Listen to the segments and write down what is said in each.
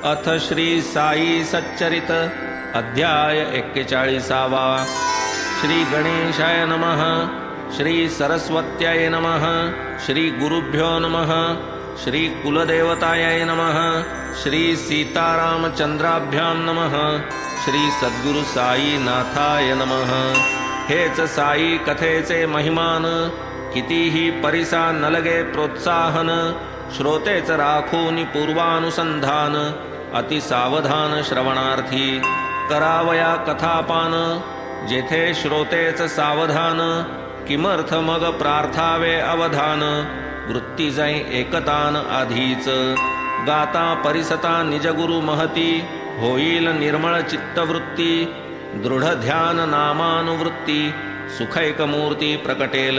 अथ श्री साई सच्चरित अध्याय 41। श्री गणेशाय नमः। श्री सरस्वत्याय नमः। श्री गुरुभ्यो नमः। श्री कुलदेवताय नमः। श्री सीतारामचंद्राभ्यां नमः। श्री सद्गुरु साई नाथाय नमः। हेच साई कथेचे महिमान, कितीही परिसा नलगे प्रोत्साहन। श्रोतेच राखूनि पूर्वानुसंधान, अति सावधान श्रवणार्थी करावया कथापान। जेथे श्रोतेच सावधान, किमर्थ मग प्रार्थावे अवधान। वृत्ती जाई एकतान आधीच, गाता परिसता निजगुरु महती। होईल निर्मळ चित्तवृत्ती, दृढ ध्यान नामानुवृत्ती। सुखैकमूर्ती प्रकटेल,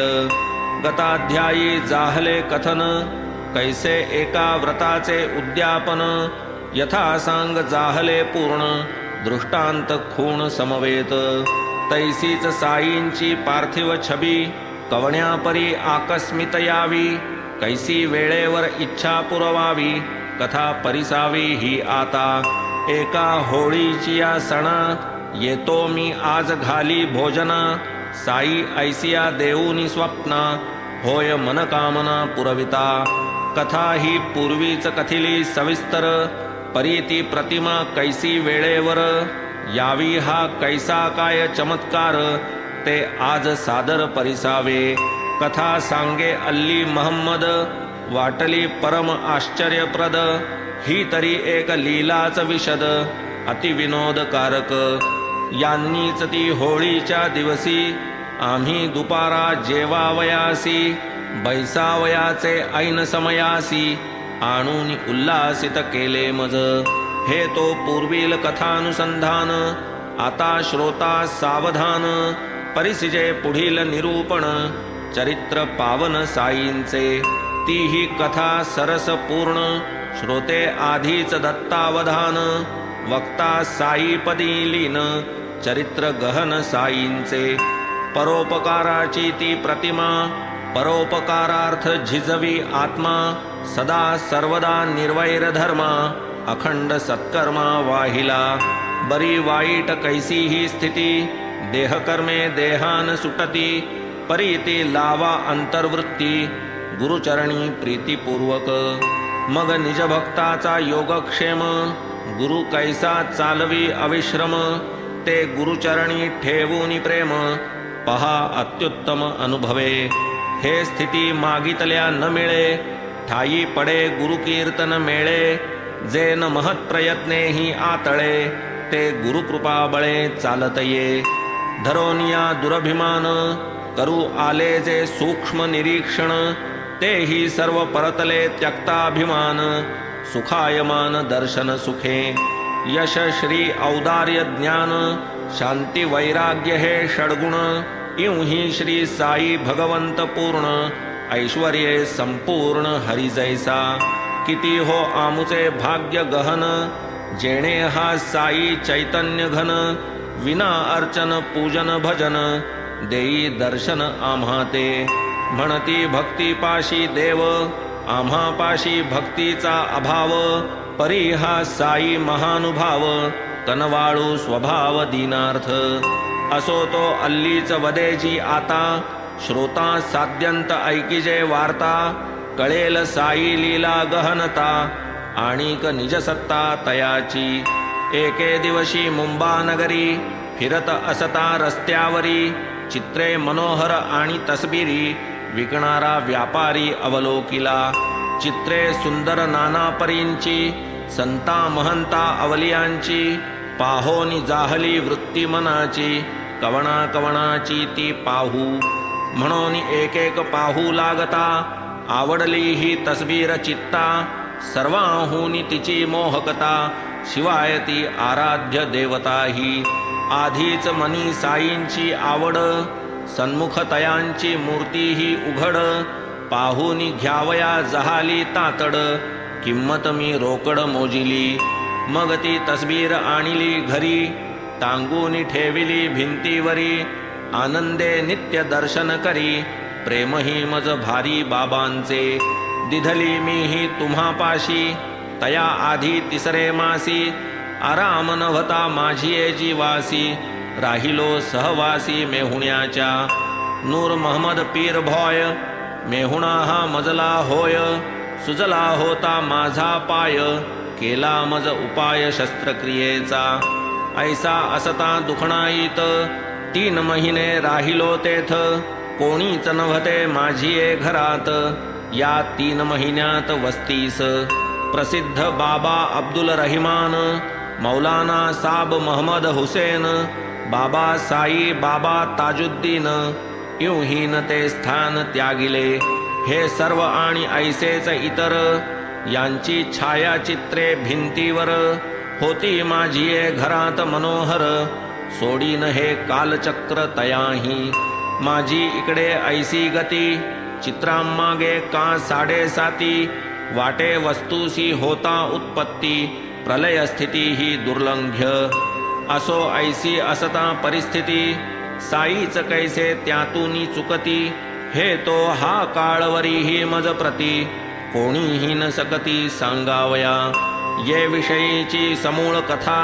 गताध्यायी जाहले कथन। कैसे एका व्रताचे उद्यापन, यथा सांग जाहले पूर्ण। दृष्टांत खूण समवेत, तैसीच साईंची पार्थिव छबी। कवण्यापरी आकस्मित यावी, कैसी वेळेवर इच्छा पुरवावी। कथा परिसावी ही आता, एका होळीची या सणा। येतो मी आज घाली भोजना, साई ऐसिया देऊनी स्वप्ना। होय मनकामना पुरविता, कथा ही पूर्वीच कथिली सविस्तर। परीती प्रतिमा कैसी वेळेवर, यावी हा कैसा काय चमत्कार। ते आज सादर परिसावे, कथा सांगे अल्ली महम्मद। वाटली परम आश्चर्यप्रद, ही तरी एक लीलाच विशद। अति विनोदकारक, यांनीच ती होळीच्या दिवसी। आम्ही दुपारा जेवावयासी, बैसावयाचे ऐन समयासी। आणून उल्लासित केले मज, हे तो पूर्वील कथानुसंधान। आता श्रोता सावधान, परिसिजे पुढील निरूपण। चरित्र पावन साईंचे, तीही कथा सरस पूर्ण। श्रोते आधीच दत्तावधान, वक्ता साईपदी लीन। चरित्र गहन साईंचे, परोपकाराची ती प्रतिमा। परोपकारार्थ झिजवी आत्मा, सदा सर्वदा निर्वैर धर्मा। अखंड सत्कर्मा वाहिला, बरी वाईट कैसी ही स्थिती। देहकर्मे देहान सुटती, परीती लावा अंतर्वृत्ती। गुरुचरणी प्रीतीपूर्वक, मग निजभक्ताचा योगक्षेम। गुरु कैसा चालवी अविश्रम, ते गुरुचरणी ठेवूनी प्रेम। पहा अत्युत्तम अनुभवे, हे स्थिती मागितल्या न मिळे। ठाई पडे गुरुकीर्तन मेळे, जे न महत् प्रयत्नेही आतळे। ते गुरुकृपा बळे चालत ये, धरोनिया दुरभिमान। करू आले जे सूक्ष्म निरीक्षण, तेही सर्व परतले त्यक्ताभिमान। सुखायमान दर्शन सुखे, यश श्री औदार्य ज्ञान। शांती वैराग्य हे षड्गुण, इवही श्री साई भगवंत पूर्ण। ऐश्वर्ये संपूर्ण हरि जैसा, किती हो आमुचे भाग्य गहन। जेणे हा साई चैतन्य घन, विना अर्चन पूजन भजन। देई दर्शन आम्हा ते, म्हणती भक्ती पाशी देव। आम्हा पाशी भक्तीचा अभाव, परी हा साई महानुभाव। कनवाळू स्वभाव दीनार्थ, असो तो अल्लीच वदेची आता। श्रोता साध्यंत ऐकिजे वार्ता, कळेल साई लीला गहनता। आणिक निजसत्ता तयाची, एके दिवशी मुंबा नगरी। फिरत असता रस्त्यावरी, चित्रे मनोहर आणि तस्बिरी। विकणारा व्यापारी अवलोकिला, चित्रे सुंदर नाना परींची। संता महंता अवलियांची, पाहोनी जाहली वृत्ती मनाची। कवणा कवणाची ती पाहू, म्हणून एक एक पाहू लागता। आवडली ही तस्बीर चित्ता, सर्वाहूनी तिची मोहकता। शिवाय ती आराध्य देवता ही, आधीच मनी साईंची आवड। सन्मुख तयांची मूर्ती ही उघड, पाहूनी घ्यावया जहाली तातड। किंमत मी रोकड मोजिली, मग ती तस्बीर आणिली घरी। टांगूनी ठेविली भिंतीवरी, आनंदे नित्य दर्शन करी। प्रेमही मज भारी बाबांचे, दिधली मी ही तुम्हापाशी। तया आधी तिसरे मासी आराम नव्हता माझिये जीवासी राहिलो सहवासी मेहुण्याच्या नूर महमद पीर भॉय मेहुणा हा मजला होय सुजला होता माझा पाय केला मज उपाय शस्त्रक्रियेचा ऐसा असता दुखणाईत 3 महिने राहिलो तेथ कोणीच नव्हते माझिये घरात या 3 महिन्यात वस्तीस प्रसिद्ध बाबा अब्दुल रहिमान मौलाना साब महमद हुसेन बाबा साई बाबा ताजुद्दीन यूहीन ते स्थान त्यागिले हे सर्व आणि ऐसेच इतर यांची छायाचित्रे भिंतीवर होती माझिये घरात मनोहर सोडीन हे कालचक्र तयाही माझी इकडे ऐसी गती चित्रांमागे का 7.5 वाटे वस्तूसी होता उत्पत्ती प्रलय स्थिती ही दुर्लंघ्य असो ऐसी असता परिस्थिती साईच कैसे त्यातूनी चुकती हे तो हा काळवरीही मज प्रती कोणीही न सकती सांगावया ये विषयीची समूळ कथा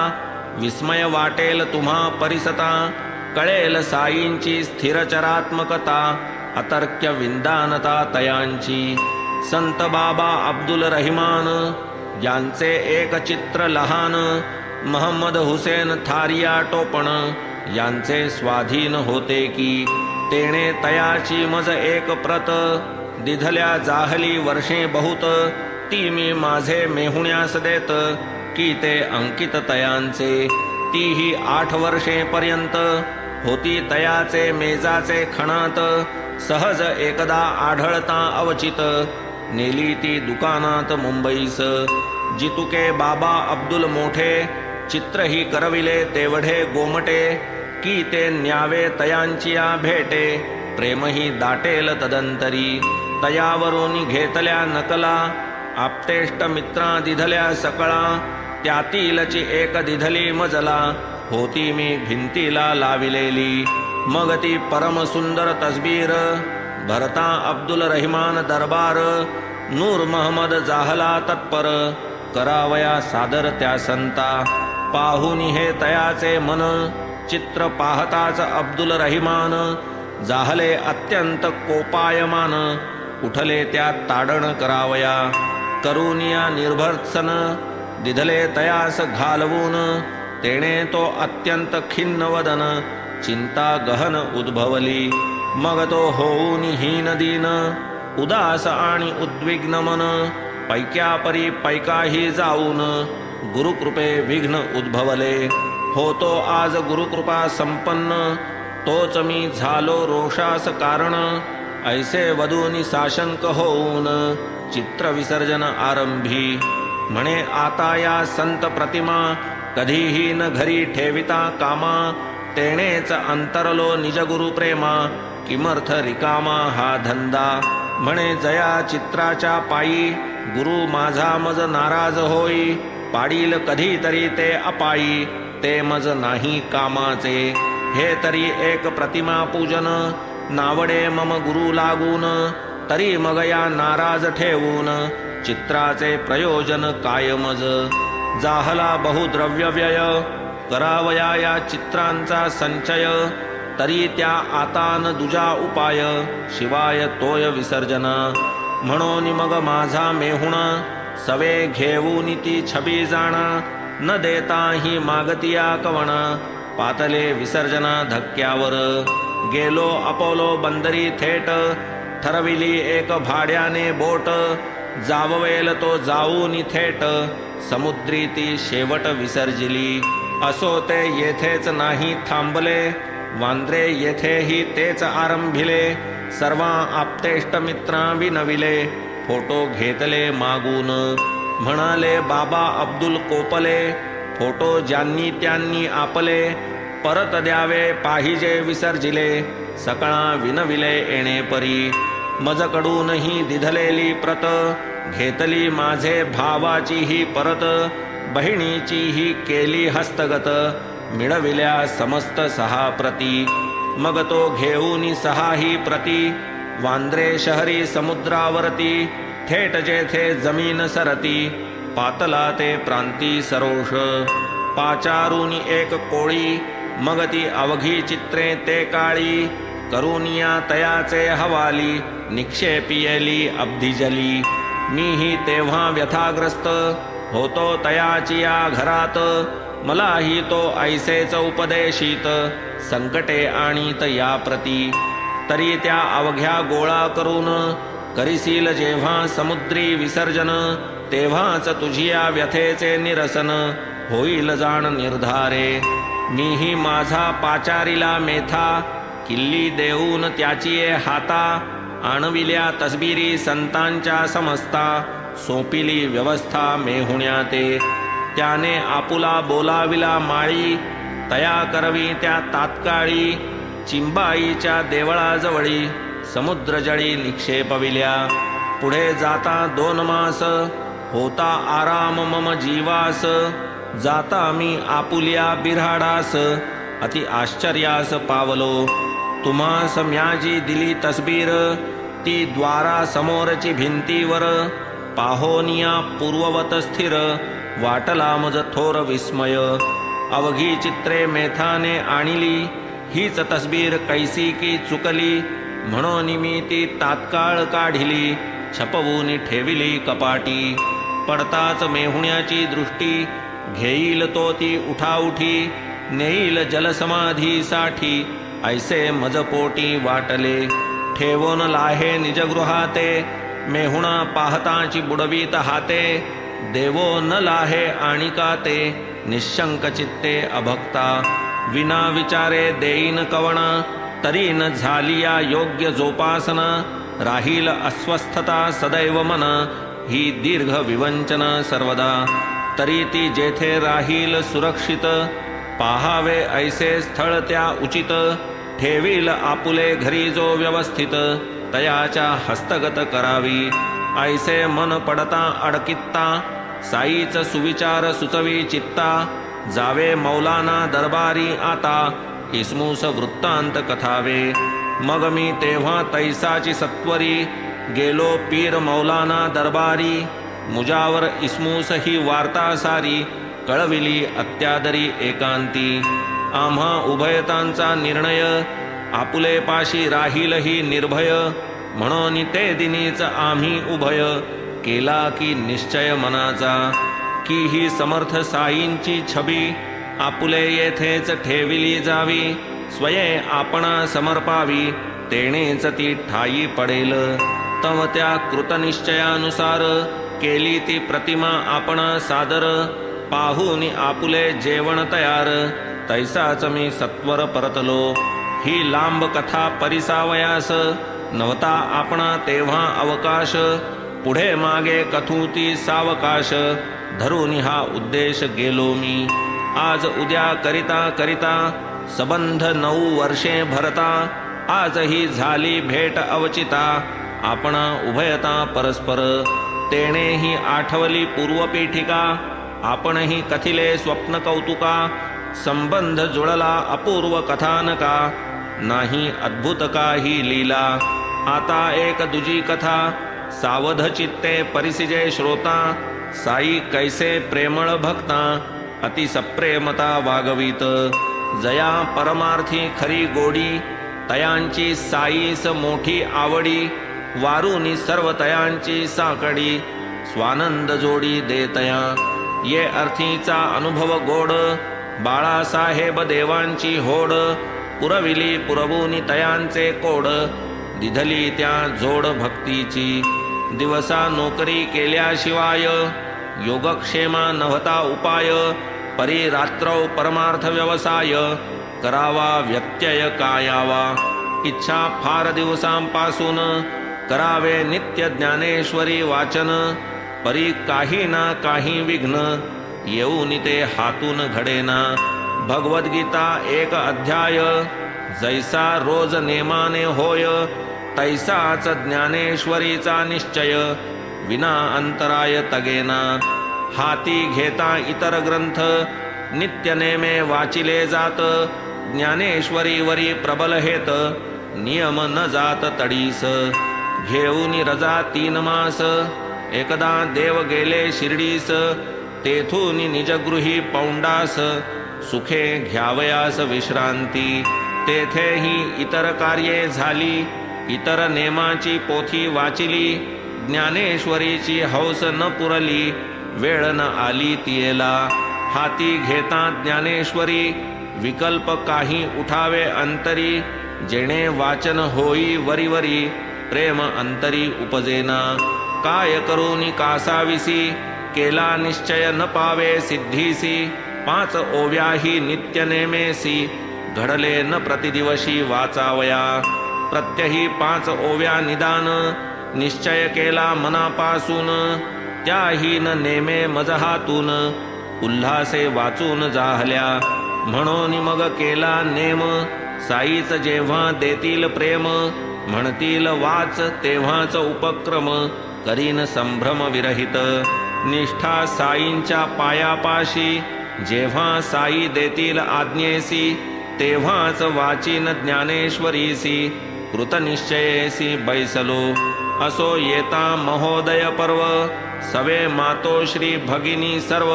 विस्मय वाटेल तुम्हा परिसता कळेल साईंची स्थिरचरात्मकता अतर्क्य विंदानता तयांची संत बाबा अब्दुल रहिमान यांचे एक चित्र लहान महम्मद हुसेन थारिया टोपण यांचे स्वाधीन होते की तेणे तयाची मज एक प्रत दिधल्या जाहली वर्षे बहुत ती मी माझे मेहुण्यास देत की ते अंकित तयांचे तीही 8 वर्षे पर्यंत होती तयाचे मेजाचे खणात सहज एकदा आढळता अवचित नेली ती दुकानात मुंबईस जितुके बाबा अब्दुल मोठे चित्रही करविले तेवढे गोमटे की ते न्यावे तयांचिया भेटे प्रेमही दाटेल तदंतरी तयावरून घेतल्या नकला आप्तेष्ट मित्रा दिधल्या सकळा त्यातीलची एक दिधली मजला होती मी भिंतीला लाविलेली मग ती परम सुंदर तस्बीर भरता अब्दुल रहिमान दरबार नूर महमद जाहला तत्पर करावया सादर त्या संता पाहुनी हे तयाचे मन चित्र पाहताच अब्दुल रहिमान जाहले अत्यंत कोपायमान उठले त्या ताडण करावया करुनिया निर्भर्त्सन दिधले तयास घालवून तेणे तो अत्यंत खिन्न वदन चिंता गहन उद्भवली मग तो होऊन हीन दीन उदास आणि उद्विग्न मन पैक्यापरी पैकाही जाऊन गुरुकृपे विघ्न उद्भवले होतो आज गुरुकृपा संपन्न तोच मी झालो रोषास कारण ऐसे वधूनी साशंक होऊन चित्र विसर्जन आरंभी म्हणे आता या संत प्रतिमा कधीही न घरी ठेविता कामा तेणेच अंतरलो निज गुरु प्रेमा किमर्थ रिकामा हा धंदा म्हणे जया चित्राच्या पायी गुरु माझा मज नाराज होई पाडील कधीतरी ते अपायी ते मज नाही कामाचे हे तरी एक प्रतिमा पूजन नावडे मम गुरु लागून तरी मग या नाराज ठेवून चित्राचे प्रयोजन काय मज जाहला बहुद्रव्य व्यय करावया या चित्रांचा संचय तरी त्या आता न दुजा उपाय शिवाय तोय विसर्जना म्हणून मग माझा मेहुणा सवे घेऊन ती छबी जाणा न देता ही मागतिया कवणा पातले विसर्जना धक्क्यावर गेलो अपोलो बंदरी थेट ठरविली एक भाड्याने बोट जाववेल तो जाऊन थेट समुद्री ती शेवट विसर्जिली असो ते येथेच नाही थांबले वांद्रे येथेही तेच आरंभिले सर्वा आप्तेष्ट मित्रा विनविले फोटो घेतले मागून म्हणाले बाबा अब्दुल कोपले फोटो ज्यांनी त्यांनी आपले परत द्यावे पाहिजे विसर्जिले सकळा विनविले येणे परी मजकडूनही दिधलेली प्रत घेतली माझे भावाची ही परत बहिणीची ही केली हस्तगत मिळविल्या समस्त 6 प्रती मग तो घेऊन 6 ही प्रती वांद्रे शहरी समुद्रावरती थेट जेथे जमीन सरती पातला ते प्रांती सरोष. पाचारुनी एक कोळी मग ती अवघी चित्रे ते काळी. करुनिया तयाचे हवाली निक्षेपियली अब्धिजली. मीही तेव्हा व्यथाग्रस्त होतो तयाची या घरात. मलाही तो ऐसेच उपदेशित संकटे आणीत या प्रती. तरी त्या अवघ्या गोळा करून करिसील जेव्हा समुद्री विसर्जन. तेव्हाच तुझिया व्यथेचे निरसन होईल जाण निर्धारे. मीही माझा पाचारीला मेथा किल्ली देऊन त्याची हाता. आणविल्या तसबिरी संतांच्या समस्ता सोपिली व्यवस्था मेहुण्या ते. त्याने आपुला बोलाविला माळी तया करवी त्या तात्काळी. चिंबाईच्या देवळाजवळी समुद्रजळी निक्षेपविल्या. पुढे जाता 2 मास होता आराम मम जीवास. जाता मी आपुल्या बिऱ्हाडास अति आश्चर्यास पावलो. तुम्हास म्याजी दिली तसबीर ती द्वारा समोरची भिंतीवर. पाहोनिया पूर्ववत स्थिर वाटला मज थोर विस्मय. अवघी चित्रे मेथाने आणिली हीच तसबीर कैसी की चुकली. म्हणून मी ती तात्काळ काढिली छपवून ठेविली कपाटी. पडताच मेहुण्याची दृष्टी घेईल तो ती उठाउठी. नेईल जलसमाधीसाठी ऐसे मजपोटी वाटले. ठेवून लाहे निजगृहाते मेहुणा पाहताची बुडवीत हाते. देवो न लाहे आणिका ते निशंक चित्ते अभक्ता. विना विचारे देईन कवण तरी न झालिया योग्य जोपासना. राहील अस्वस्थता सदैव मन ही दीर्घ विवंचन सर्वदा. तरी ती जेथे राहील सुरक्षित पाहावे ऐसे स्थळ त्या उचित. ठेवील आपुले घरी जो व्यवस्थित तयाच्या हस्तगत करावी. ऐसे मन पडता अडकित्ता साईच सुविचार सुचवी चित्ता. जावे मौलाना दरबारी आता इस्मूस वृत्तांत कथावे. मग मी तेव्हा तैसाची सत्वरी गेलो पीर मौलाना दरबारी. मुजावर इस्मूस ही वार्ता सारी कळविली अत्यादरी एकांती. आम्हा उभयतांचा निर्णय आपुले पाशी राहीलही निर्भय. म्हणून ते दिनीच आम्ही उभय केला की निश्चय मनाचा. की ही समर्थ साईंची छबी आपुले येथेच ठेविली जावी. स्वये आपणा समर्पावी तेणेच ती ठाई पडेल. तव त्या कृतनिश्चयानुसार केली ती प्रतिमा आपणा सादर. पाहून आपुले जेवण तयार तैसाच मी सत्वर परतलो. ही लांब कथा परिसावयास नव्हता आपणा तेव्हा अवकाश. पुढे मागे कथूती सावकाश धरून हा उद्देश गेलो मी. आज उद्या करिता करिता संबंध 9 वर्षे भरता. आजही झाली भेट अवचिता आपणा उभयता परस्पर. तेणेही आठवली पूर्वपीठिका आपणही कथिले स्वप्न कौतुका. संबंध जुळला अपूर्व कथानका नाही अद्भुत काही लीला. आता एक दुजी कथा सावध चित्ते परिसिजे श्रोता. साई कैसे प्रेमळ भक्ता अति सप्रेमता वागवीत. जया परमार्थी खरी गोडी तयांची साईस मोठी आवडी. वारुनी सर्व तयांची साकडी स्वानंद जोडी देतया. ये अर्थीचा अनुभव गोड बाळासाहेब देवांची होड. पुरविली पुरवूनी तयांचे कोड दिधली त्या जोड भक्तीची. दिवसा नोकरी केल्याशिवाय योगक्षेमा नव्हता उपाय. परी रात्रौ परमार्थ व्यवसाय करावा व्यत्यय कायावा. इच्छा फार दिवसांपासून करावे नित्य ज्ञानेश्वरी वाचन. परी काही ना काही विघ्न येऊन ते हातून घडेना. भगवद्गीता 1 अध्याय जैसा रोज नेमाने होय तैसाच ज्ञानेश्वरीचा निश्चय विना अंतराय तगेना. हाती घेता इतर ग्रंथ नित्य नेमे वाचिले जात. ज्ञानेश्वरीवरी प्रबल हेत नियम न जात तडीस. घेऊन रजा 3 मास एकदा देव गेले शिर्डीस, तेथून निजगृही पौंडास, सुखे घ्यावयास विश्रांती. तेथेही इतर कार्ये झाली, इतर नेमाची पोथी वाचिली. ज्ञानेश्वरीची हौस न पुरली, वेळ न आली तियेला. हाती घेता ज्ञानेश्वरी, विकल्प काही उठावे अंतरी. जेणे वाचन होई वरीवरी, प्रेम अंतरी उपजेना. काय करूनी कासाविसी, केला निश्चय न पावे सिद्धीसी. 5 ओव्याही नित्य नेमेसी, घडले न प्रतिदिवशी वाचावया. प्रत्यही 5 ओव्या निदान, निश्चय केला मनापासून. त्याही न नेमे मज हातून, उल्हासे वाचून जाहल्या. म्हणून मग केला नेम, साईच जेव्हा देतील प्रेम. म्हणतील वाच तेव्हाच उपक्रम, करीन संभ्रम विरहित. निष्ठा साईंच्या पायापाशी, जेव्हा साई देतील आज्ञेसी. तेव्हाच वाचीन ज्ञानेश्वरीसी, कृतनिश्चयेसी बैसलो. असो येता महोदय पर्व, सवे मातोश्री भगिनी सर्व.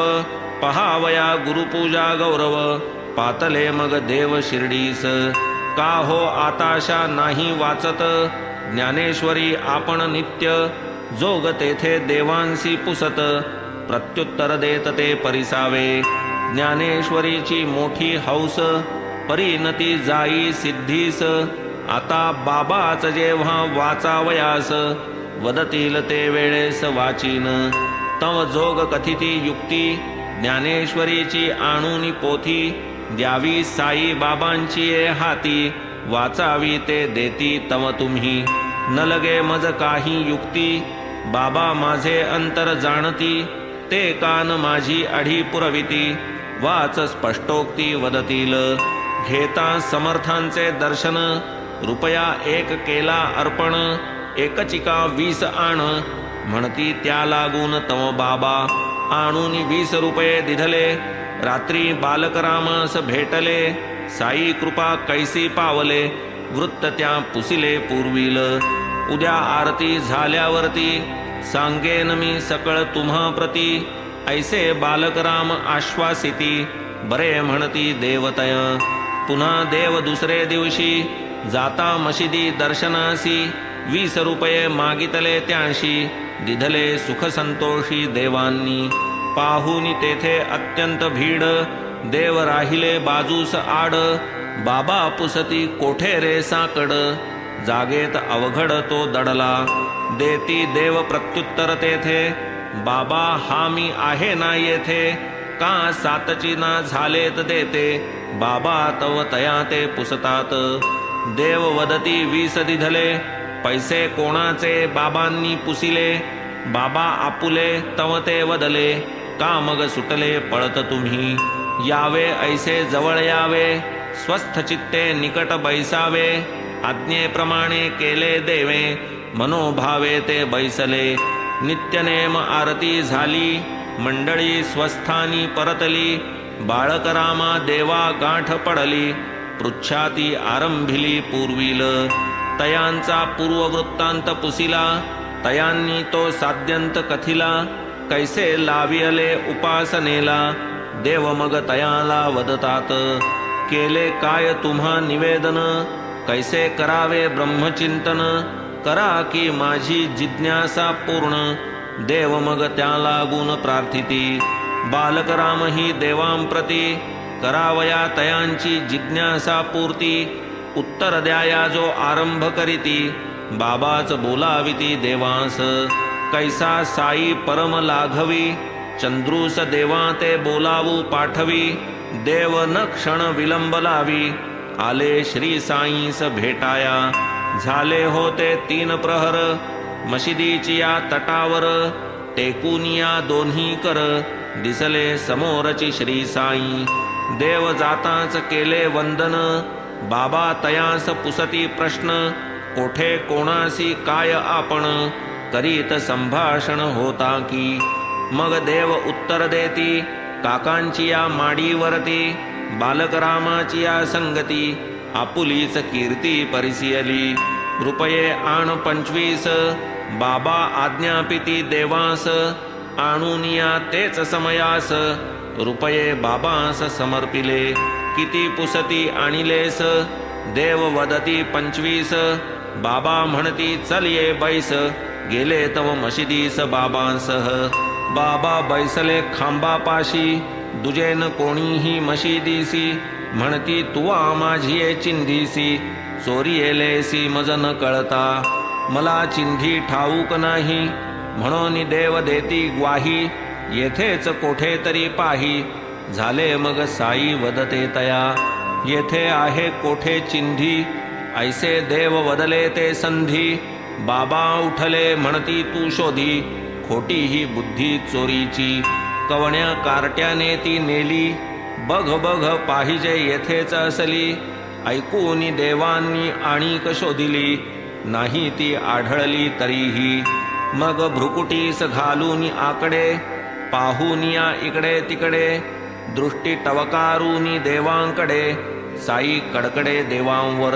पहावया गुरुपूजा गौरव, पातले मग देव शिर्डीस. का हो आताशा नाही वाचत, ज्ञानेश्वरी आपण नित्य. जोग तेथे देवांसी पुसत, प्रत्युत्तर देत ते परिसावे. ज्ञानेश्वरीची मोठी हौस, परिणती जाई सिद्धीस. आता बाबाच जेव्हा वाचावयास, वदतील ते वेळेस वाचीन. तव जोग कथिती युक्ती, ज्ञानेश्वरीची आणूनी पोथी. द्यावी साई बाबांची ये हाती, वाचावी ते देती तव तुम्ही. न लगे मज काही युक्ती, बाबा माझे अंतर जाणती. ते कान माझी अढी पुरविती, वाच स्पष्टोक्ती वदतील. घेता समर्थांचे दर्शन, रुपया 1 केला अर्पण. एकचिका 20 आण, म्हणती त्या लागून तव बाबा. आणून 20 रुपये दिधले, रात्री बालकरामास भेटले. साई कृपा कैसी पावले, वृत्त त्या पुसिले पूर्वील. उद्या आरती झाल्यावरती, सांगेन मी सकळ तुम्हा प्रती. ऐसे बालकराम आश्वासिती, बरे म्हणती देवतय. पुन्हा देव दुसरे दिवशी, जाता मशिदी दर्शनासी. 20 रुपये मागितले त्यांशी, दिधले सुख संतोषी देवांनी. पाहुनी तेथे अत्यंत भीड, देव राहिले बाजूस आड. बाबा पुसती कोठे रे साकड, जागेत अवघड तो दडला. देती देव प्रत्युत्तर तेथे, बाबा हा मी आहे ना येथे. का सातची ना झालेत देते, बाबा तव तया ते पुसतात. देव वदती 20 दिधले, पैसे कोणाचे बाबांनी पुसिले. बाबा आपुले तव ते वदले, का मग सुटले पळत तुम्ही. यावे ऐसे जवळ यावे, स्वस्थ चित्ते निकट बैसावे. आज्ञेप्रमाणे केले देवे, मनोभावे ते बैसले. नित्यनेम आरती झाली, मंडळी स्वस्थानी परतली. बाळकरामा देवा गाठ पडली, पृच्छाती आरंभिली पूर्वील. तयांचा पूर्ववृत्तांत पुसिला, तयांनी तो साध्यंत कथिला. कैसे लावियले उपासनेला, देव मग तयाला वदतात. केले काय तुम्हा निवेदन, कैसे करावे ब्रह्मचिंतन. करा की माझी जिज्ञासा पूर्ण, देव मग त्या लागून प्रार्थिती. बालकरामही देवांप्रती, करावया तयांची जिज्ञासा पूर्ती. उत्तर द्याया जो आरंभ करीती, बाबाच बोलाविती देवांस. कैसा साई परम लाघवी, चंद्रूस देवा ते बोलावू पाठवी. देव न क्षण विलंब लावी, आले श्री साईंस भेटाया. झाले होते 3 प्रहर, मशिदीची या तटावर. टेकुनिया दोन्ही कर, दिसले समोरची श्री साई. देव जाताच केले वंदन, बाबा तयास पुसती प्रश्न. कोठे कोणासी काय आपण, करीत संभाषण होता की. मग देव उत्तर देती, काकांची या माडीवरती. बालकरामाची या संगती, आपुलीच कीर्ती परिसियली. रुपये आण 25, बाबा आज्ञापिती देवास, आणूनिया तेच समयास, रुपये बाबांस समर्पिले. किती पुसती आणिलेस, देव वदती 25, बाबा म्हणती चल ये बैस, गेले तव मशिदीस बाबांसह. बाबा बैसले खांबापाशी, दुजेन कोणीही मशिदीसी, म्हणती तुवा माझी चिंधीसी, चोरी येलेसी मज न कळता, मला चिंधी ठाऊक नाही, म्हणून देव देती ग्वाही, येथेच कोठे तरी पाही. झाले मग साई वदते तया, येथे आहे कोठे चिंधी, ऐसे देव वदले ते संधी. बाबा उठले म्हणती तू शोधी, खोटी ही बुद्धी चोरीची, कवण्या कार्ट्याने ती नेली, बघ बघ पाहिजे येथेच असली. ऐकून देवांनी आणीक शोधिली, नाही ती आढळली तरीही. मग भ्रुकुटीस घालून आकडे, पाहून या इकडे तिकडे, दृष्टी टवकारून देवांकडे, साई कडकडे देवांवर.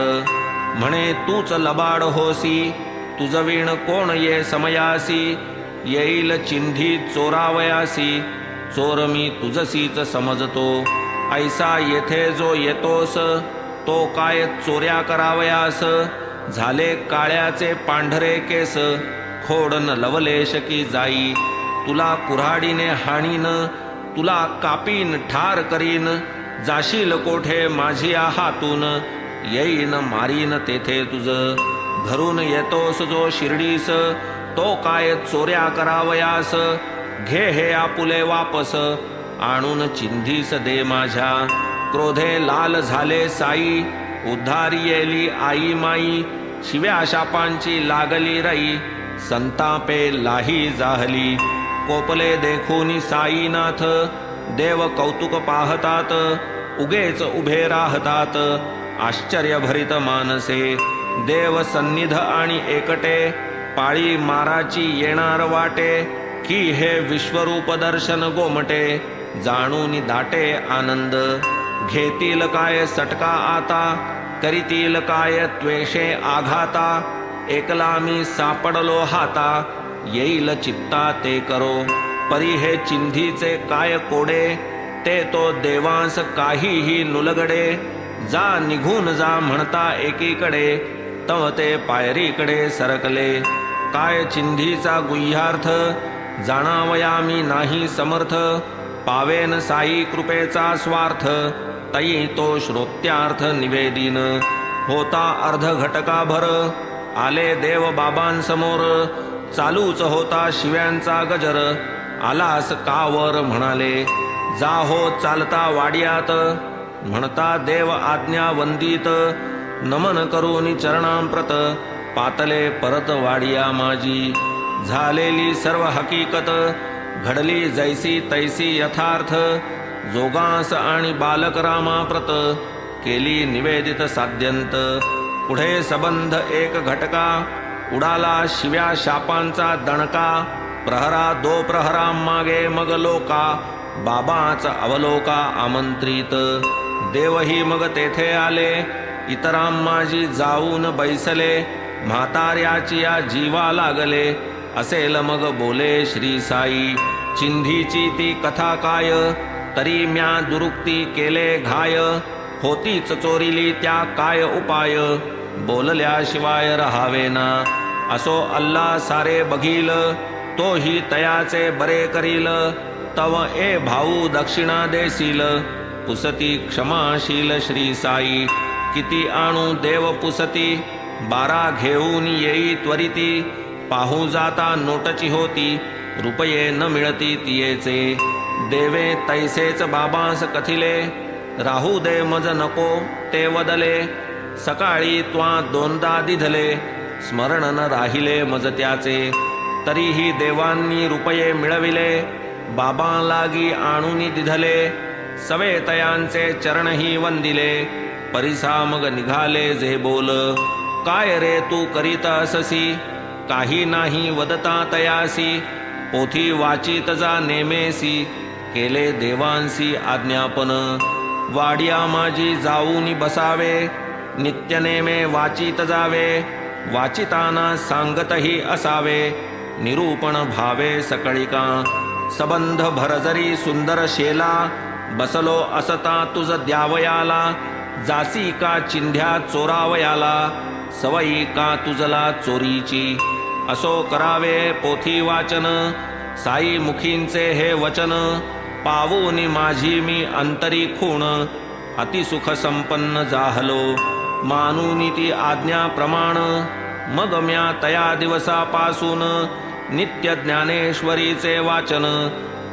म्हणे तूच लबाड होसी, तुझवीण कोण ये समयासी, येईल चिंधी चोरावयासी, चोर मी तुझसीच समजतो. ऐसा येथे जो येतोस, तो काय चोऱ्या करावयास. झाले काळ्याचे पांढरे केस, खोडन लवलेश की जाई. तुला कुऱ्हाडीने हाणीन, तुला कापीन ठार करीन, जाशील कोठे माझी हातून, येईन मारीन तेथे तुझ. घरून येतोस जो शिर्डीस, तो काय चोऱ्या करावयास. घे हे आपुले वापस, आणून चिंधीस दे माझ्या. क्रोधे लाल झाले साई, उद्धारी येली आई माई. शिव्या शापांची लागली रई, संतापे लाही जाहली. कोपले देखून साईनाथ, देव कौतुक पाहतात, उगेच उभे राहतात, आश्चर्यभरित मानसे. देव सन्निध आणि एकटे, पाळी माराची येणार वाटे, की हे विश्वरूप दर्शन गोमटे, जाणून दाटे आनंद. घेतील काय सटका आता, करीतील काय त्वेषे आघाता. एकला मी सापडलो हाता, येईल चित्ता ते करो. परी हे चिंधीचे काय कोडे, ते तो देवांस काहीही नुलगडे. जा निघून जा म्हणता एकीकडे, तव ते पायरीकडे सरकले. काय चिंधीचा गुह्यार्थ, जाणावया मी नाही समर्थ. पावेन साई कृपेचा स्वार्थ, तई तो श्रोत्यार्थ निवेदिन. होता अर्ध घटकाभर, आले देव बाबांसमोर. चालूच होता शिव्यांचा गजर, आलास कावर म्हणाले. जा हो चालता वाड्यात, म्हणता देव आज्ञा वंदित. नमन करून चरणांप्रत, पातले परत वाडिया माझी. झालेली सर्व हकीकत, घडली जैसी तैसी यथार्थ. जोगास आणि बालक रामाप्रत, केली निवेदित साध्यंत. पुढे सबंध एक घटका, उडाला शिव्या शापांचा दणका. प्रहरा दो प्रहरा मागे मग लोका, बाबाच अवलोका आमंत्रित. देवही मग तेथे आले, इतरांमाजी जाऊन बैसले. म्हाताऱ्याची या जीवा लागले, असेल मग बोले श्री साई. चिंधीची ती कथा काय, तरी म्या दुरुक्ती केले घाय. होतीच चोरीली त्या काय उपाय, बोलल्याशिवाय रहावेना. असो अल्ला सारे बघील, तोही तयाचे बरे करील. तव ए भाऊ दक्षिणा देशील, पुसती क्षमाशील श्री साई. किती आणू देव पुसती, 12 घेऊन येई त्वरिती. पाहू जाता नोटची होती, रुपये न मिळती तियेचे. देवे तैसेच बाबांस कथिले, राहू दे मज नको ते वदले. सकाळी त्वा 2दा दिधले, स्मरण न राहिले मज त्याचे. तरीही देवांनी रुपये मिळविले, बाबा लागी आणून दिधले. सवे तयांचे चरणही वंदिले, परिसा मग निघाले जे बोल. काय रे तू करीत अससी, काही नाही वदता तयासी. पोथी वाचित जा नेमेसी, केले देवांसी आज्ञापन. वाडिया माझी जाऊन बसावे, नित्यनेमे वाचित जावे. वाचिताना सांगतही असावे निरूपण भावे सकळिका सबंध भरजरी सुंदर शेला बसलो असता तुझ द्यावयाला जासी का चिंध्या चोरावयाला सवयी का तुझला चोरीची असो करावे पोथी वाचन साई मुखींचे हे वचन पावूनी माझी मी अंतरी खूण अतिसुख संपन्न जाहलो मानूनी ती आज्ञा प्रमाण मग म्या तया दिवसापासून नित्य ज्ञानेश्वरीचे वाचन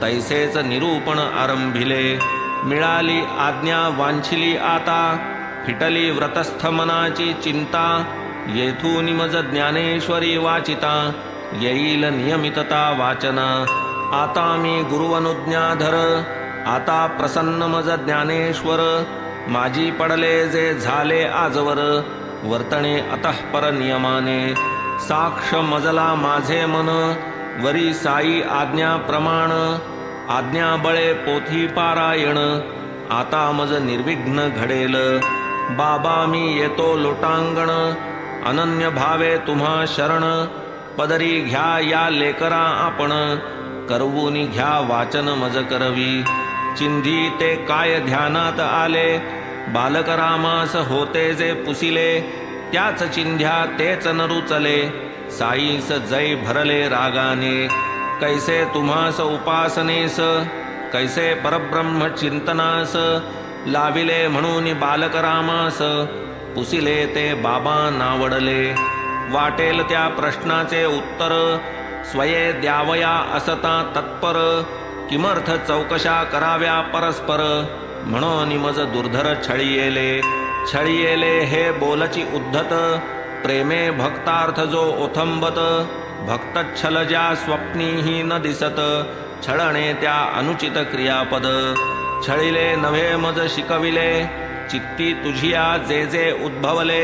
तैसेच निरूपण आरंभिले मिळाली आज्ञा वांछिली आता फिटली व्रतस्थ मनाची चिंता येथून मज ज्ञानेश्वरी वाचिता येईल नियमितता वाचना आता मी गुरुवनुज्ञाधर आता प्रसन्न मज ज्ञानेश्वर माझी पडले जे झाले आजवर वर्तणे अतःपर नियमाने साक्ष मजला माझे मन वरी साई आज्ञा प्रमाण आज्ञा बळे पोथी पारायण आता मज निर्विघ्न घडेल बाबा मी येतो लोटांगण अनन्य भावे तुम्हा शरण पदरी घ्या या लेकरा आपण करवूनी घ्या वाचन मज करवी चिंधी ते काय ध्यानात आले बालक रामास होते जे पुसिले त्याच चिंध्या तेच न रुचले साईस जय भरले रागाने कैसे तुम्हास उपासनेस कैसे परब्रह्म चिंतनास लाविले म्हणून बालक रामास पुसिले ते बाबा नावडले वाटेल त्या प्रश्नाचे उत्तर स्वये द्यावया असता तत्पर किमर्थ चौकशा कराव्या परस्पर म्हणून मज दुर्धर छळियेले हे बोलची उद्धत प्रेमे भक्तार्थ जो ओथंबत भक्त छल ज्या स्वप्नीही न दिसत छळणे त्या अनुचित क्रियापद छळिले नव्हे मज शिकविले चित्ती तुझिया जे जे उद्भवले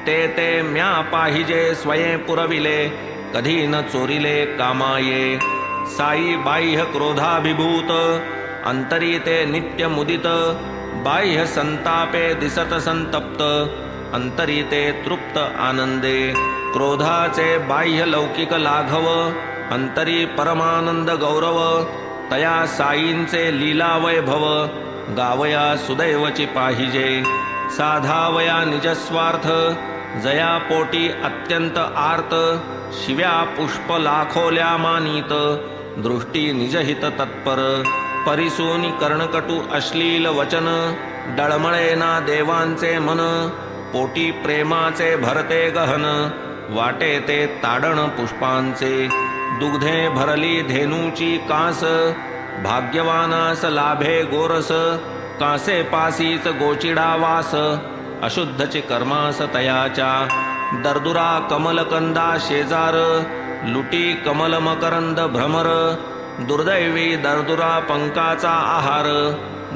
ते म्या पाहिजे स्वये पुरविले कधी न चोरिले कामाये साई बाह्य क्रोधाभिभूत अंतरी ते नित्य मुदित बाह्य संतापे दिसत संतप्त अंतरी ते तृप्त आनंदे क्रोधाचे बाह्य लौकिक लाघव अंतरी परमानंद गौरव तया साईंचे लीला वैभव गावया सुदैवची पाहिजे साधावया निजस्वार्थ जया पोटी अत्यंत आर्त शिव्या पुष्प लाखोल्या मानित दृष्टी निजहित तत्पर परिसूनी कर्णकटू अश्लील वचन डळमळे ना देवांचे मन पोटी प्रेमाचे भरते गहन वाटे ते ताडण पुष्पांचे दुग्धे भरली धेनूची कास भाग्यवानास लाभे गोरस कासे पासीच गोचिडा वास अशुद्धचे कर्मास तयाच्या दर्दुरा कमलकंदा शेजार लुटी कमल मकरंद भ्रमर दुर्दैवी दर्दुरा पंकाचा आहार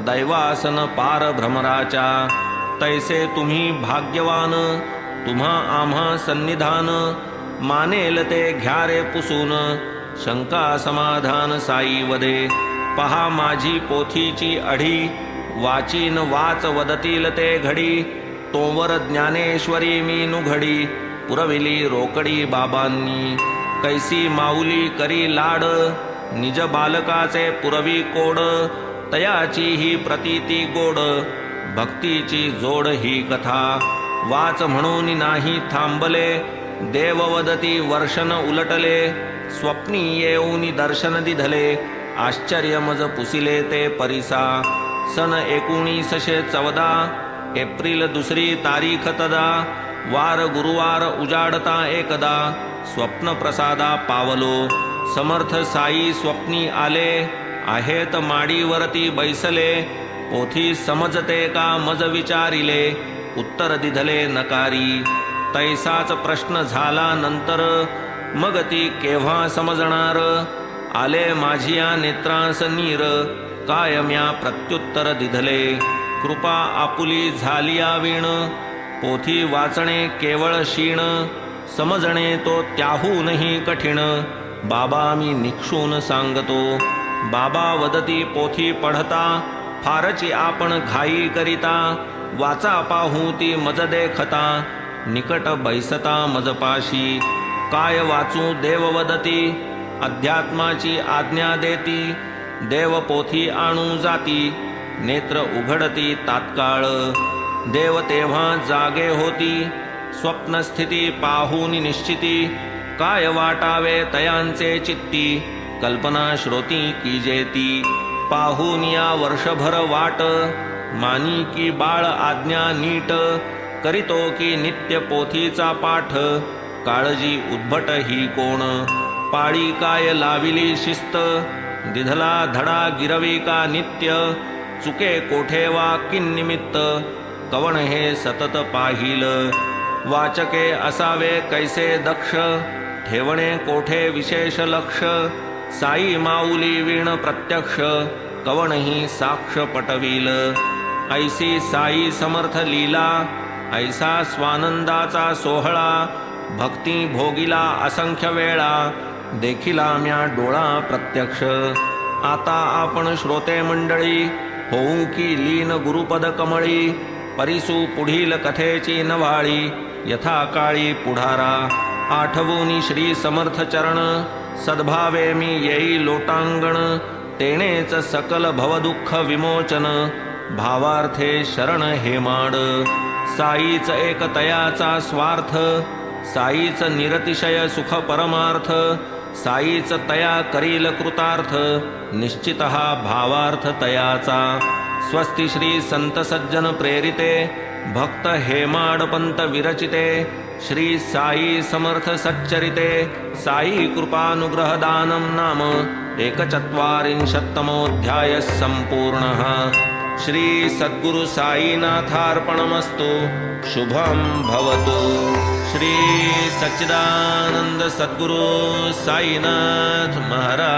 दैवासन पार भ्रमराच्या तैसे तुम्ही भाग्यवान तुम्हा आम्हा सन्निधान मानेल ते घ्या रे पुसून शंका समाधान साई वदे पहा माझी पोथीची अढी वाचीन वाच वदतील ते घडी तोवर ज्ञानेश्वरी मी नुघडी पुरविली रोकडी बाबांनी कैसी माऊली करी लाड निज बालकाचे पुरवी कोड तयाची ही प्रतीती गोड भक्तीची जोड ही कथा वाच म्हणून नाही थांबले देववदती वर्षन उलटले स्वप्नी येऊनी दर्शन दिधले आश्चर्य मज पुसिले ते परिसा सन 1914 एप्रिल 2 तारीख तदा वार गुरुवार उजाडता एकदा स्वप्न प्रसादा पावलो समर्थ साई स्वप्नी आले आहेत माडीवरती बैसले पोथी समजते का मज विचारिले उत्तर दिधले नकारी तैसाच प्रश्न झाला नंतर मग ती केव्हा समजणार आले माझिया नेत्रांस नीर काय म्या प्रत्युत्तर दिधले कृपा आपुली झालिया वीण पोथी वाचणे केवळ शीण समजणे तो त्याहूनही कठीण बाबा मी निक्षून सांगतो बाबा वदती पोथी पढता फारची आपण घाई करिता वाचा पाहू ती मज देखता निकट बैसता मजपाशी. काय वाचू देव वदती, अध्यात्माची आज्ञा देती. देव पोथी आणू जाती, नेत्र उघडती तात्काळ. देव तेव्हा जागे होती, स्वप्नस्थिती पाहून निश्चिती. काय वाटावे तयांचे चित्ती, कल्पना श्रोती कीजेती. पाहून या वर्षभर वाट, मानी की बाळ आज्ञा नीट. करीतो की नित्य पोथीचा पाठ, काळजी उद्भट ही कोण. पाळी काय लाविली शिस्त, दिधला धडा गिरवी का नित्य. चुके कोठे वा किन्निमित्त, कवण हे सतत पाहिल. वाचके असावे कैसे दक्ष, ठेवणे कोठे विशेष लक्ष. साई माऊली वीण प्रत्यक्ष, कवणही साक्ष पटविल. ऐसी साई समर्थ लीला, ऐसा स्वानंदाचा सोहळा. भक्ती भोगिला असंख्य वेळा, देखिला म्या डोळा प्रत्यक्ष. आता आपण श्रोते मंडळी, होऊ की लीन गुरुपद कमळी. परिसू पुढील कथेची नवाळी, यथा काळी पुढारा. आठवूनी श्री समर्थ चरण, सद्भावे मी येई लोटांगण. तेणेच सकल भवदुःख विमोचन, भावार्थे शरण हेमाड. साईच एक तयाचा स्वार्थ, साईच निरतिशय सुख परमार्थ. साईच तया करील कृतार्थ, निश्चित हा भावार्थ तयाचा. स्वस्ति श्री संत सज्जन प्रेरिते, भक्त हेमाडपंत विरचिते. श्री साई समर्थ सच्चरिते, साई कृपानुग्रह दानं नाम 41तमोऽध्यायः सम्पूर्णः. श्री सद्गुरु साईनाथार्पणमस्तु. शुभं भवतु. श्री सच्चिदानंद सद्गुरु साईनाथ महाराज